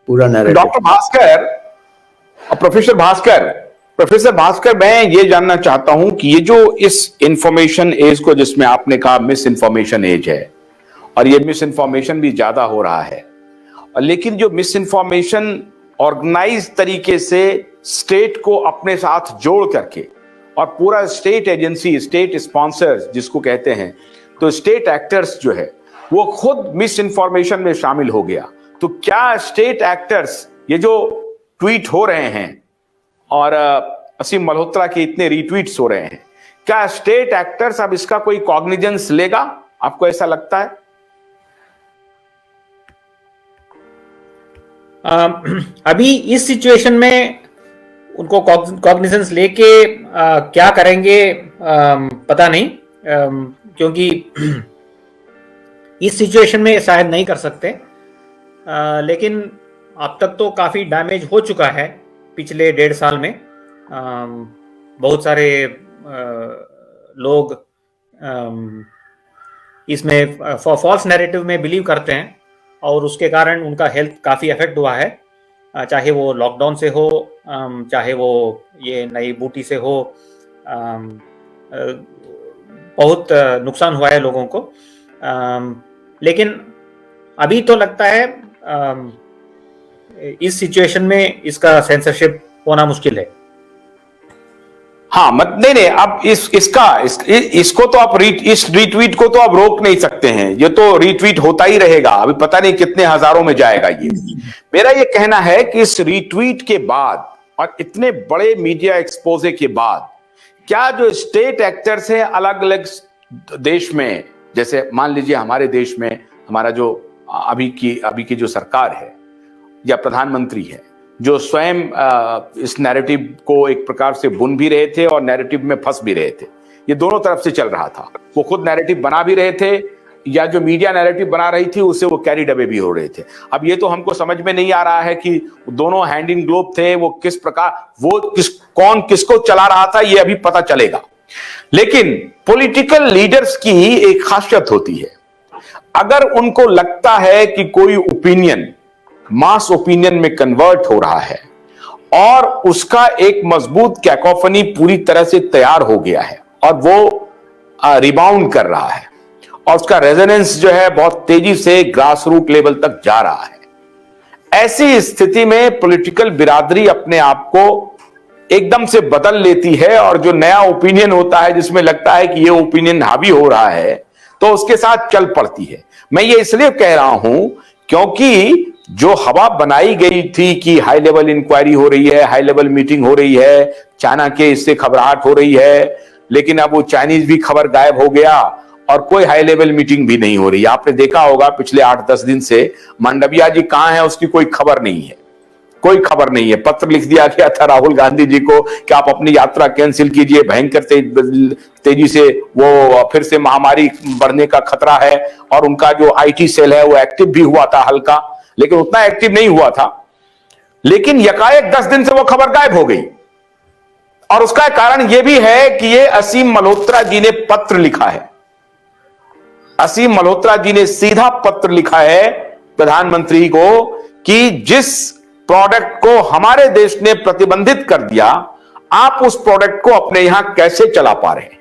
पूरा narrative. Doctor Bhaskar, professor Bhaskar, मैं ये जानना चाहता हूं कि ये जो इस इंफॉर्मेशन एज को, जिसमें आपने कहा मिस इंफॉर्मेशन एज है, और ये मिस इंफॉर्मेशन भी ज्यादा हो रहा है, लेकिन जो मिस इंफॉर्मेशन ऑर्गेनाइज तरीके से स्टेट को अपने साथ जोड़ करके, और पूरा स्टेट एजेंसी, स्टेट स्पॉन्सर्स जिसको कहते हैं, तो स्टेट एक्टर्स जो है वो खुद मिस इंफॉर्मेशन में शामिल हो गया। तो क्या स्टेट एक्टर्स, ये जो ट्वीट हो रहे हैं और असीम मल्होत्रा के इतने रीट्वीट्स हो रहे हैं, क्या स्टेट एक्टर्स अब इसका कोई कॉग्निजेंस लेगा? आपको ऐसा लगता है? अभी इस सिचुएशन में उनको कॉग्निजेंस लेके क्या करेंगे पता नहीं, क्योंकि इस सिचुएशन में शायद नहीं कर सकते, लेकिन अब तक तो काफ़ी डैमेज हो चुका है पिछले 1.5 साल में। बहुत सारे लोग इसमें फॉल्स नैरेटिव में बिलीव करते हैं और उसके कारण उनका हेल्थ काफ़ी अफेक्ट हुआ है, चाहे वो लॉकडाउन से हो, चाहे वो ये नई बूटी से हो। बहुत नुकसान हुआ है लोगों को, लेकिन अभी तो लगता है इस सिचुएशन में इसका सेंसरशिप होना मुश्किल है। हाँ, मत नहीं, अब इसको तो आप इस रीट्वीट को तो आप रोक नहीं सकते हैं, ये तो रीट्वीट होता ही रहेगा, अभी पता नहीं कितने हजारों में जाएगा ये। मेरा ये कहना है कि इस रीट्वीट के बाद और इतने बड़े मीडिया एक्सपोजे के बाद, क्या जो स्टेट एक्टर्स हैं अलग अलग देश में, जैसे मान लीजिए हमारे देश में हमारा जो अभी की जो सरकार है या प्रधानमंत्री है, जो स्वयं इस नैरेटिव को एक प्रकार से बुन भी रहे थे और नैरेटिव में फंस भी रहे थे, ये दोनों तरफ से चल रहा था। वो खुद नैरेटिव बना भी रहे थे, या जो मीडिया नैरेटिव बना रही थी उससे वो कैरी डबे भी हो रहे थे। अब ये तो हमको समझ में नहीं आ रहा है कि दोनों हैंड इन ग्लोव थे, वो किस प्रकार, कौन किसको चला रहा था, ये अभी पता चलेगा। लेकिन पॉलिटिकल लीडर्स की एक खासियत होती है, अगर उनको लगता है कि कोई ओपिनियन मास ओपिनियन में कन्वर्ट हो रहा है और उसका एक मजबूत कैकोफनी पूरी तरह से तैयार हो गया है और वो रिबाउंड कर रहा है और उसका रेजोनेंस जो है बहुत तेजी से ग्रास रूट लेवल तक जा रहा है, ऐसी स्थिति में पॉलिटिकल बिरादरी अपने आप को एकदम से बदल लेती है और जो नया ओपिनियन होता है जिसमें लगता है कि ये ओपिनियन हावी हो रहा है तो उसके साथ चल पड़ती है। मैं ये इसलिए कह रहा हूं क्योंकि जो हवा बनाई गई थी कि हाई लेवल इंक्वायरी हो रही है, हाई लेवल मीटिंग हो रही है, चाइना के इससे घबराहट हो रही है, लेकिन अब वो चाइनीज भी खबर गायब हो गया और कोई हाई लेवल मीटिंग भी नहीं हो रही। आपने देखा होगा पिछले 8-10 दिन से मांडविया जी कहां है उसकी कोई खबर नहीं है, कोई खबर नहीं है। पत्र लिख दिया गया था राहुल गांधी जी को कि आप अपनी यात्रा कैंसिल कीजिए, भयंकर तेजी से वो फिर से महामारी बढ़ने का खतरा है, और उनका जो आईटी सेल है वो एक्टिव भी हुआ था हल्का, लेकिन उतना एक्टिव नहीं हुआ था। लेकिन यकायक 10 दिन से वो खबर गायब हो गई और उसका कारण यह भी है कि ये असीम मल्होत्रा जी ने पत्र लिखा है। असीम मल्होत्रा जी ने सीधा पत्र लिखा है प्रधानमंत्री को कि जिस प्रोडक्ट को हमारे देश ने प्रतिबंधित कर दिया, आप उस प्रोडक्ट को अपने यहां कैसे चला पा रहे हैं।